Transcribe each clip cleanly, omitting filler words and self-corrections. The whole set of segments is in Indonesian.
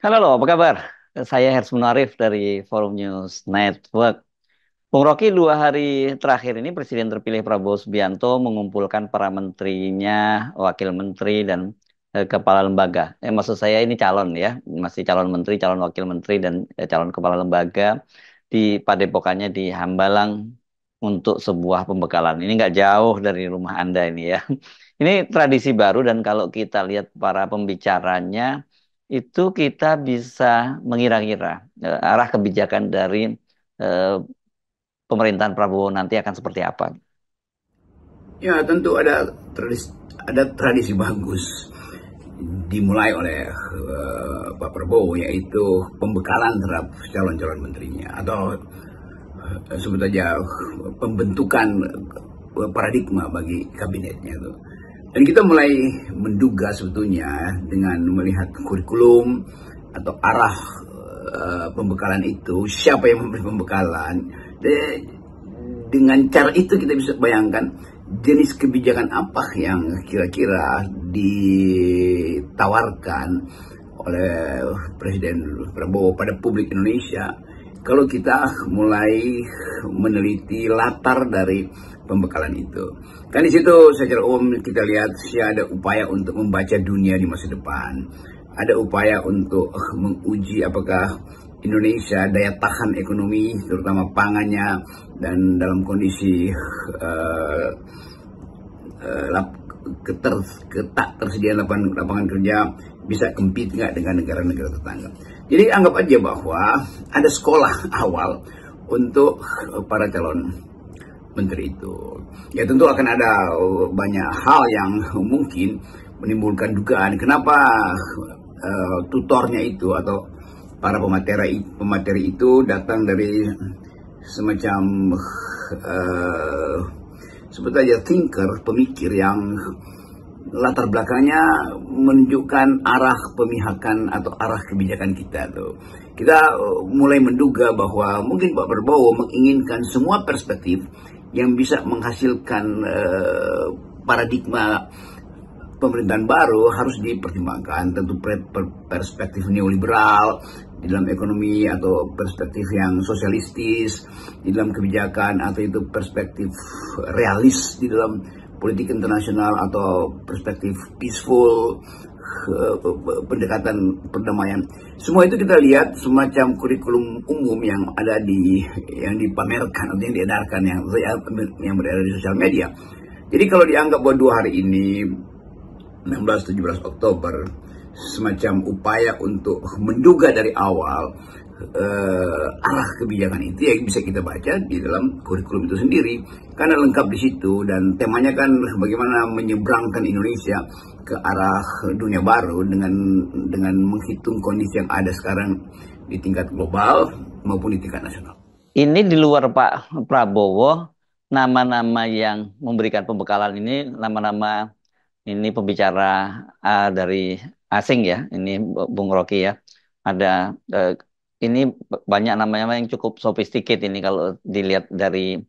Halo, apa kabar? Saya Hers Munarif dari Forum News Network. Bung Rocky, 2 hari terakhir ini Presiden terpilih Prabowo Subianto mengumpulkan para menterinya, wakil menteri, dan kepala lembaga. Maksud saya ini calon ya, masih calon menteri, calon wakil menteri, dan calon kepala lembaga di Padepokannya di Hambalang untuk sebuah pembekalan. Ini nggak jauh dari rumah Anda ini ya. Ini tradisi baru dan kalau kita lihat para pembicaranya, itu kita bisa mengira-ngira arah kebijakan dari eh, pemerintahan Prabowo nanti akan seperti apa. Ya, tentu ada tradisi bagus dimulai oleh Pak Prabowo, yaitu pembekalan terhadap calon-calon menterinya atau sebut saja pembentukan paradigma bagi kabinetnya itu. Dan kita mulai menduga sebetulnya dengan melihat kurikulum atau arah pembekalan itu, siapa yang memberi pembekalan. Dengan cara itu kita bisa bayangkan jenis kebijakan apa yang kira-kira ditawarkan oleh Presiden Prabowo pada publik Indonesia kalau kita mulai meneliti latar dari pembekalan itu. Kan di situ secara umum kita lihat ada upaya untuk membaca dunia di masa depan. Ada upaya untuk menguji apakah Indonesia daya tahan ekonomi, terutama pangannya, dan dalam kondisi ketersediaan lapangan kerja bisa compete nggak dengan negara-negara tetangga. Jadi anggap aja bahwa ada sekolah awal untuk para calon menteri itu. Ya tentu akan ada banyak hal yang mungkin menimbulkan dugaan kenapa tutornya itu atau para pemateri itu datang dari semacam sebut aja thinker, pemikir yang latar belakangnya menunjukkan arah pemihakan atau arah kebijakan kita tuh. Kita mulai menduga bahwa mungkin Pak Prabowo menginginkan semua perspektif yang bisa menghasilkan paradigma pemerintahan baru harus dipertimbangkan. Tentu perspektif neoliberal di dalam ekonomi atau perspektif yang sosialistis di dalam kebijakan, atau itu perspektif realis di dalam politik internasional, atau perspektif peaceful, pendekatan perdamaian. Semua itu kita lihat semacam kurikulum umum yang yang dipamerkan atau yang diedarkan yang berada di sosial media. Jadi kalau dianggap bahwa 2 hari ini 16-17 Oktober semacam upaya untuk menduga dari awal arah kebijakan itu, ya bisa kita baca di dalam kurikulum itu sendiri karena lengkap di situ, dan temanya kan bagaimana menyeberangkan Indonesia ke arah dunia baru dengan menghitung kondisi yang ada sekarang di tingkat global maupun di tingkat nasional. Ini di luar Pak Prabowo, nama-nama yang memberikan pembekalan ini nama-nama ini pembicara dari asing ya. Ini Bung Rocky ya. Ada ini banyak namanya yang cukup sophisticated ini kalau dilihat dari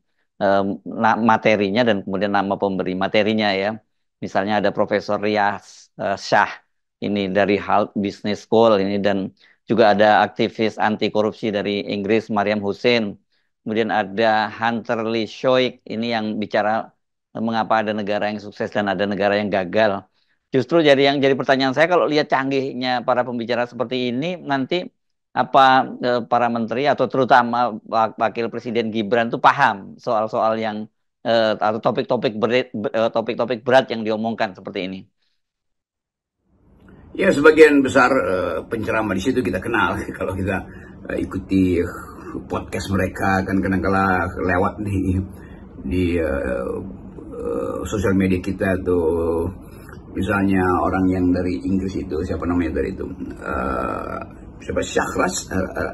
materinya dan kemudian nama pemberi materinya ya. Misalnya ada Profesor Riyas Shah ini dari Harvard Business School ini, dan juga ada aktivis anti korupsi dari Inggris Mariam Hussein. Kemudian ada Hunter Lee Shoik ini yang bicara mengapa ada negara yang sukses dan ada negara yang gagal. Justru jadi pertanyaan saya, kalau lihat canggihnya para pembicara seperti ini, nanti apa para menteri atau terutama wakil presiden Gibran itu paham soal-soal yang atau topik-topik berat yang diomongkan seperti ini. Ya, sebagian besar penceramah di situ kita kenal kalau kita ikuti podcast mereka, kan kadang-kala lewat di sosial media kita tuh. Misalnya orang yang dari Inggris itu, siapa namanya dari itu, siapa,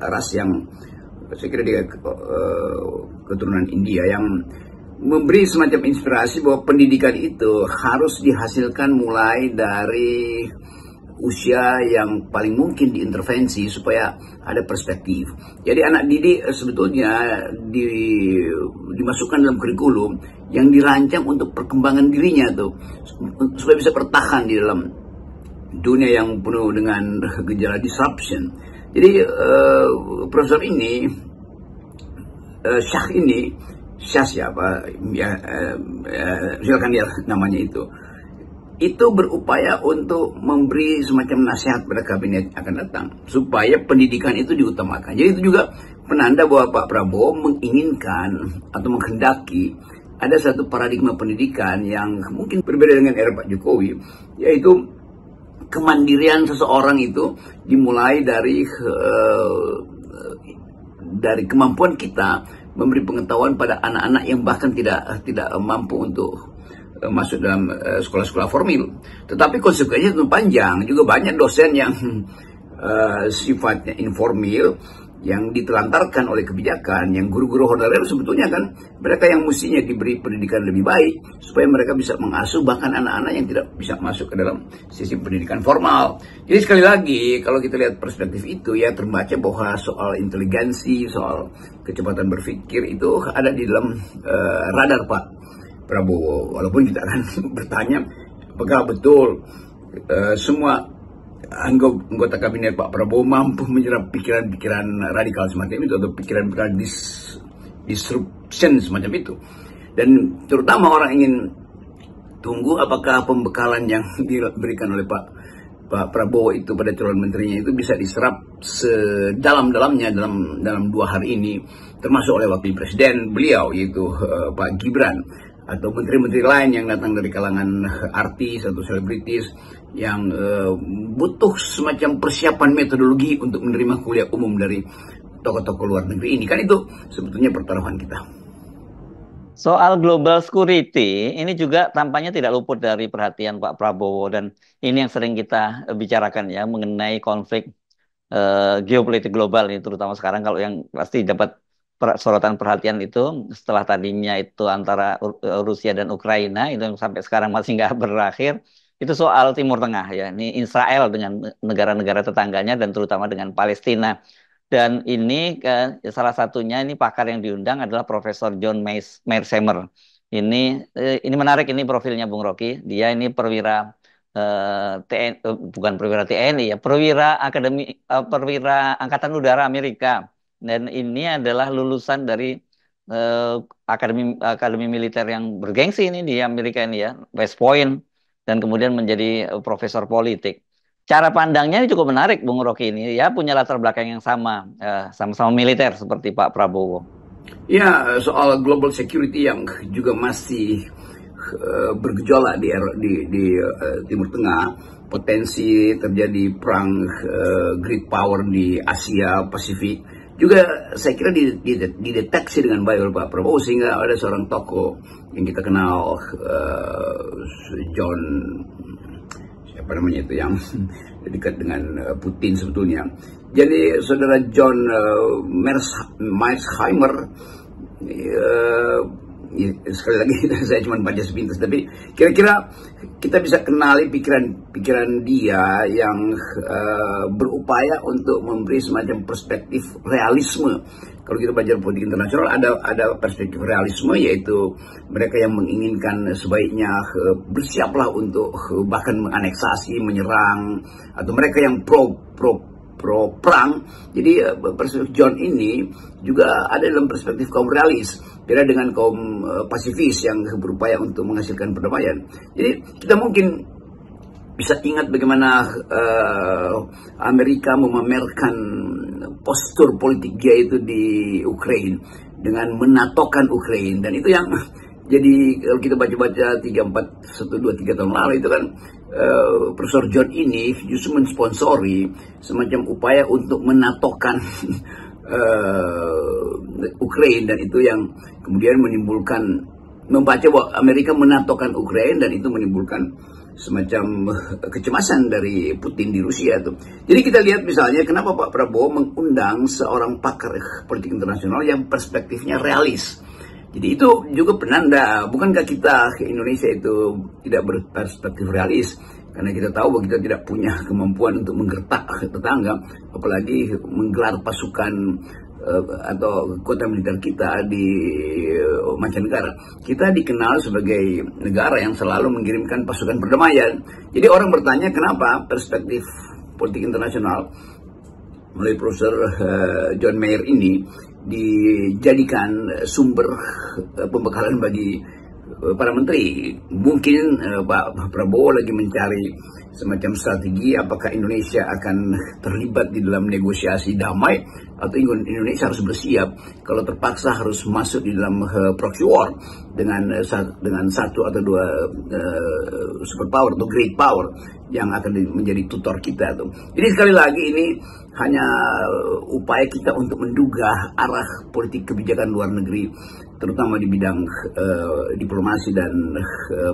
Ras yang saya kira dia keturunan India, yang memberi semacam inspirasi bahwa pendidikan itu harus dihasilkan mulai dari usia yang paling mungkin diintervensi supaya ada perspektif. Jadi anak didik sebetulnya dimasukkan dalam kurikulum yang dirancang untuk perkembangan dirinya tuh, supaya bisa bertahan dunia yang penuh dengan gejala disruption. Jadi profesor ini, Syah siapa? Silakan dia namanya itu berupaya untuk memberi semacam nasihat pada kabinet akan datang supaya pendidikan itu diutamakan. Jadi itu juga penanda bahwa Pak Prabowo menginginkan atau menghendaki ada satu paradigma pendidikan yang mungkin berbeda dengan era Pak Jokowi, yaitu kemandirian seseorang itu dimulai dari kemampuan kita memberi pengetahuan pada anak-anak yang bahkan tidak mampu untuk masuk dalam sekolah-sekolah formal. Tetapi konsekuensinya itu panjang. Juga banyak dosen yang sifatnya informal, yang ditelantarkan oleh kebijakan, yang guru-guru honorer sebetulnya kan mereka yang mestinya diberi pendidikan lebih baik supaya mereka bisa mengasuh bahkan anak-anak yang tidak bisa masuk ke dalam sistem pendidikan formal. Jadi sekali lagi kalau kita lihat perspektif itu ya terbaca bahwa soal inteligensi, soal kecepatan berpikir itu ada di dalam radar Pak Prabowo. Walaupun kita akan bertanya apakah betul semua anggota kabinet Pak Prabowo mampu menyerap pikiran-pikiran radikal semacam itu atau pikiran-pikiran disruption semacam itu. Dan terutama orang ingin tunggu apakah pembekalan yang diberikan oleh Pak Prabowo itu pada calon menterinya itu bisa diserap sedalam-dalamnya dalam 2 hari ini, termasuk oleh wakil presiden beliau yaitu Pak Gibran, atau menteri-menteri lain yang datang dari kalangan artis atau selebritis yang butuh semacam persiapan metodologi untuk menerima kuliah umum dari tokoh-tokoh luar negeri ini. Kan itu sebetulnya pertaruhan kita. Soal global security ini juga tampaknya tidak luput dari perhatian Pak Prabowo, dan ini yang sering kita bicarakan ya mengenai konflik geopolitik global ini, terutama sekarang kalau yang pasti dapat sorotan perhatian itu setelah tadinya itu antara Rusia dan Ukraina itu yang sampai sekarang masih nggak berakhir, itu soal Timur Tengah ya, ini Israel dengan negara-negara tetangganya dan terutama dengan Palestina. Dan ini salah satunya ini pakar yang diundang adalah Profesor John Mearsheimer. Ini menarik, ini profilnya Bung Rocky. Dia ini perwira bukan perwira TNI ya, perwira Angkatan Udara Amerika. Dan ini adalah lulusan dari akademi militer yang bergengsi ini di Amerika ini ya, West Point, dan kemudian menjadi profesor politik. Cara pandangnya ini cukup menarik, Bung Rocky ini ya, punya latar belakang yang sama, sama-sama militer seperti Pak Prabowo. Ya, soal global security yang juga masih bergejolak di Timur Tengah, potensi terjadi perang great power di Asia Pasifik juga saya kira dideteksi dengan baik oleh Pak Prabowo, sehingga ada seorang tokoh yang kita kenal, John siapa namanya itu yang dekat dengan Putin sebetulnya. Jadi saudara John Mearsheimer, sekali lagi saya cuma baca sepintas, tapi kira-kira kita bisa kenali pikiran dia yang berupaya untuk memberi semacam perspektif realisme. Kalau kita belajar politik internasional ada perspektif realisme, yaitu mereka yang menginginkan sebaiknya bersiaplah untuk bahkan menganeksasi, menyerang, atau mereka yang pro perang. Jadi perspektif John ini juga ada dalam perspektif kaum realis, beda dengan kaum pasifis yang berupaya untuk menghasilkan perdamaian. Jadi kita mungkin bisa ingat bagaimana Amerika memamerkan postur politik dia itu di Ukraina dengan menatokan Ukraina, dan itu yang jadi kalau kita baca-baca 3 tahun lalu itu kan Profesor John ini justru mensponsori semacam upaya untuk menatokan Ukraina, dan itu yang kemudian membaca bahwa Amerika menatokan Ukraina, dan itu menimbulkan semacam kecemasan dari Putin di Rusia tuh. Jadi kita lihat misalnya kenapa Pak Prabowo mengundang seorang pakar politik internasional yang perspektifnya realis. Jadi itu juga penanda, bukankah kita ke Indonesia itu tidak berperspektif realis? Karena kita tahu bahwa kita tidak punya kemampuan untuk menggertak tetangga, apalagi menggelar pasukan atau kota militer kita di mancanegara, kita dikenal sebagai negara yang selalu mengirimkan pasukan perdamaian. Jadi orang bertanya kenapa perspektif politik internasional melalui Profesor John Mayer ini dijadikan sumber pembekalan bagi para menteri. Mungkin Pak Prabowo lagi mencari semacam strategi apakah Indonesia akan terlibat di dalam negosiasi damai atau Indonesia harus bersiap kalau terpaksa harus masuk di dalam proxy war dengan satu atau dua superpower atau great power yang akan menjadi tutor kita tuh. Jadi sekali lagi ini hanya upaya kita untuk menduga arah politik kebijakan luar negeri terutama di bidang diplomasi dan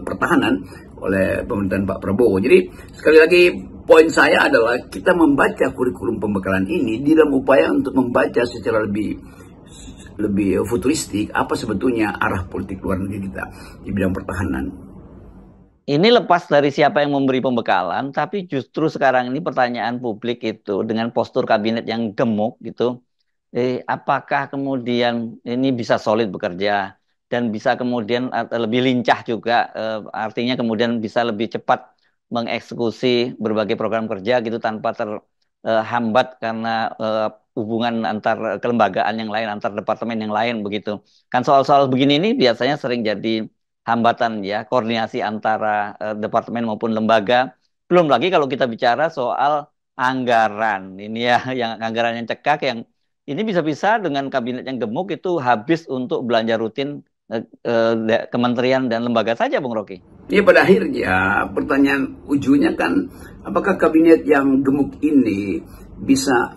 pertahanan oleh pemerintahan Pak Prabowo. Jadi sekali lagi poin saya adalah kita membaca kurikulum pembekalan ini di dalam upaya untuk membaca secara lebih futuristik apa sebetulnya arah politik luar negeri kita di bidang pertahanan. Ini lepas dari siapa yang memberi pembekalan, tapi justru sekarang ini pertanyaan publik itu dengan postur kabinet yang gemuk gitu, apakah kemudian ini bisa solid bekerja dan bisa kemudian lebih lincah juga, artinya kemudian bisa lebih cepat mengeksekusi berbagai program kerja gitu tanpa terhambat karena hubungan antar kelembagaan yang lain, antar departemen yang lain begitu. Kan soal-soal begini ini biasanya sering jadi hambatan ya, koordinasi antara departemen maupun lembaga. Belum lagi kalau kita bicara soal anggaran. Ini ya, yang anggaran yang cekak, yang ini bisa-bisa dengan kabinet yang gemuk itu habis untuk belanja rutin kementerian dan lembaga saja, Bung Rocky. Ya pada akhirnya pertanyaan ujungnya kan apakah kabinet yang gemuk ini bisa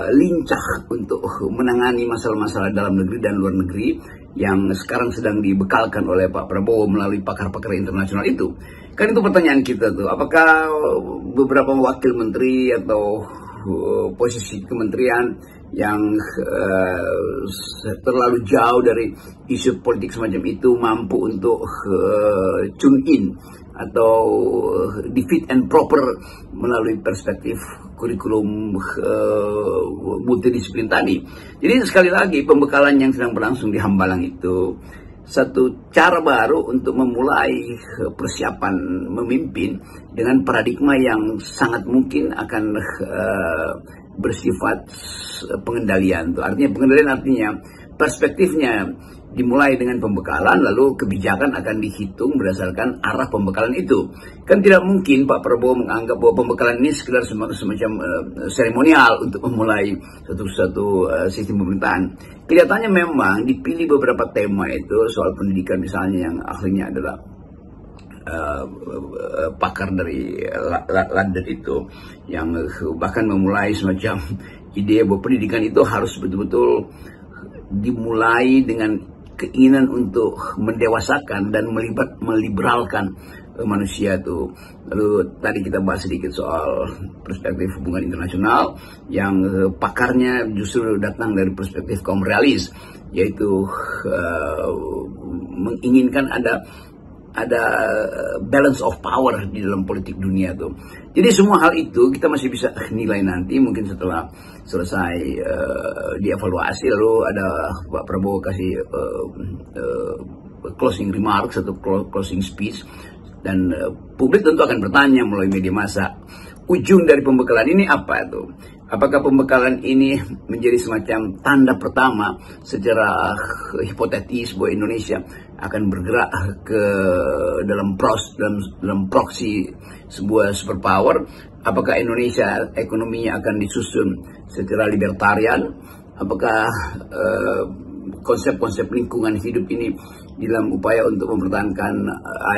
lincah untuk menangani masalah-masalah dalam negeri dan luar negeri yang sekarang sedang dibekalkan oleh Pak Prabowo melalui pakar-pakar internasional itu. Kan itu pertanyaan kita tuh, apakah beberapa wakil menteri atau posisi kementerian yang terlalu jauh dari isu politik semacam itu mampu untuk tune in atau di fit and proper melalui perspektif kurikulum multidisiplin tadi. Jadi sekali lagi pembekalan yang sedang berlangsung di Hambalang itu satu cara baru untuk memulai persiapan memimpin dengan paradigma yang sangat mungkin akan bersifat pengendalian. Artinya pengendalian artinya perspektifnya dimulai dengan pembekalan, lalu kebijakan akan dihitung berdasarkan arah pembekalan itu. Kan tidak mungkin Pak Prabowo menganggap bahwa pembekalan ini sekedar semacam seremonial untuk memulai satu sistem pemerintahan. Kelihatannya memang dipilih beberapa tema itu, soal pendidikan misalnya yang akhirnya adalah pakar dari London itu, yang bahkan memulai semacam ide bahwa pendidikan itu harus betul-betul dimulai dengan keinginan untuk mendewasakan dan meliberalkan manusia itu. Lalu tadi kita bahas sedikit soal perspektif hubungan internasional yang pakarnya justru datang dari perspektif kaum realis, yaitu menginginkan ada balance of power di dalam politik dunia tuh. Jadi semua hal itu kita masih bisa nilai nanti mungkin setelah selesai dievaluasi, lalu ada Pak Prabowo kasih closing remarks atau closing speech, dan publik tentu akan bertanya melalui media massa, ujung dari pembekalan ini apa tuh? Apakah pembekalan ini menjadi semacam tanda pertama secara hipotetis bahwa Indonesia akan bergerak ke dalam proksi sebuah superpower? Apakah Indonesia ekonominya akan disusun secara libertarian? Apakah konsep-konsep lingkungan hidup ini dalam upaya untuk mempertahankan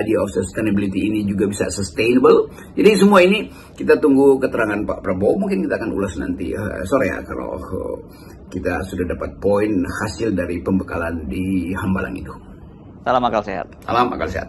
idea of sustainability ini juga bisa sustainable? Jadi semua ini kita tunggu keterangan Pak Prabowo, mungkin kita akan ulas nanti sore ya, kalau kita sudah dapat poin hasil dari pembekalan di Hambalang itu. Salam akal sehat. Salam akal sehat.